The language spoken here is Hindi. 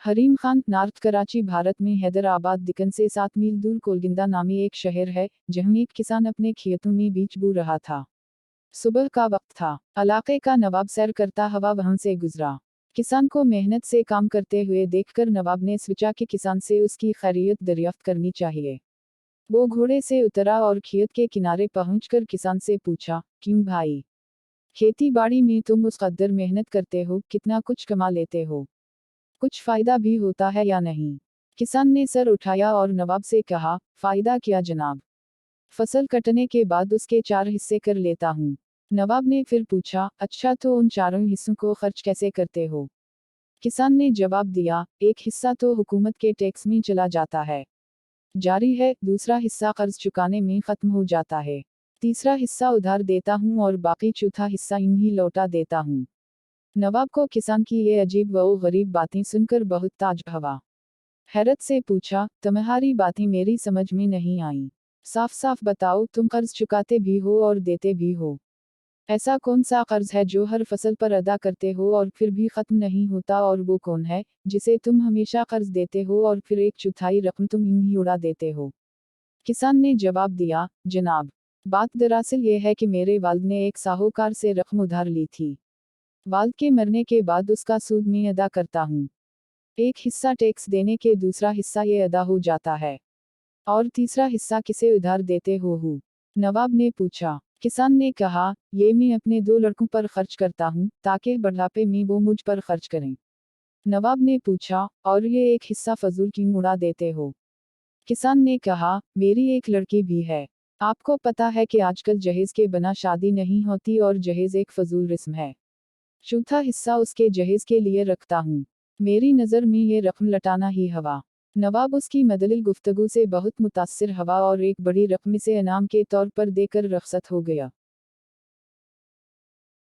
हरीम खान, नॉर्थ कराची, भारत में हैदराबाद दिकन से 7 मील दूर कोलगिंदा नामी एक शहर है, जहां एक किसान अपने खेतों में बीज बो रहा था। सुबह का वक्त था। इलाके का नवाब सैर करता हुआ वहां से गुजरा। किसान को मेहनत से काम करते हुए देखकर नवाब ने सोचा कि किसान से उसकी खैरियत दरियाफ्त करनी चाहिए। वो घोड़े से उतरा और खेत के किनारे पहुंचकर किसान से पूछा, क्यों भाई, खेती बाड़ी में तुम उस कदर मेहनत करते हो, कितना कुछ कमा लेते हो, कुछ फायदा भी होता है या नहीं? किसान ने सर उठाया और नवाब से कहा, फायदा क्या जनाब, फसल कटने के बाद उसके 4 हिस्से कर लेता हूँ। नवाब ने फिर पूछा, अच्छा तो उन चारों हिस्सों को खर्च कैसे करते हो? किसान ने जवाब दिया, एक हिस्सा तो हुकूमत के टैक्स में चला जाता है, जारी है, दूसरा हिस्सा कर्ज चुकाने में खत्म हो जाता है, तीसरा हिस्सा उधार देता हूँ और बाकी चौथा हिस्सा यूं ही लौटा देता हूँ। नवाब को किसान की ये अजीब व गरीब बातें सुनकर बहुत ताज्जुब हुआ। हैरत से पूछा, तुम्हारी बातें मेरी समझ में नहीं आई, साफ साफ बताओ, तुम कर्ज चुकाते भी हो और देते भी हो। ऐसा कौन सा कर्ज है जो हर फसल पर अदा करते हो और फिर भी खत्म नहीं होता, और वो कौन है जिसे तुम हमेशा कर्ज देते हो और फिर एक चौथाई रकम तुम यूं ही उड़ा देते हो? किसान ने जवाब दिया, जनाब, बात दरअसल ये है कि मेरे वालिद ने एक साहूकार से रकम उधार ली थी। वालिद के मरने के बाद उसका सूद मैं अदा करता हूँ। एक हिस्सा टैक्स देने के, दूसरा हिस्सा ये अदा हो जाता है, और तीसरा हिस्सा किसे उधार देते हो? नवाब ने पूछा। किसान ने कहा, ये मैं अपने 2 लड़कों पर खर्च करता हूँ, ताकि बुढ़ापे में वो मुझ पर खर्च करें। नवाब ने पूछा, और ये एक हिस्सा फजूल क्यों उड़ा देते हो? किसान ने कहा, मेरी एक लड़की भी है। आपको पता है कि आजकल जहेज के बिना शादी नहीं होती और जहेज एक फजूल रस्म है। चौथा हिस्सा उसके जहेज के लिए रखता हूँ। मेरी नज़र में ये रकम लटाना ही हवा। नवाब उसकी मदलिल गुफ्तगू से बहुत मुतासिर हुआ और एक बड़ी रकम से इनाम के तौर पर देकर रुखसत हो गया।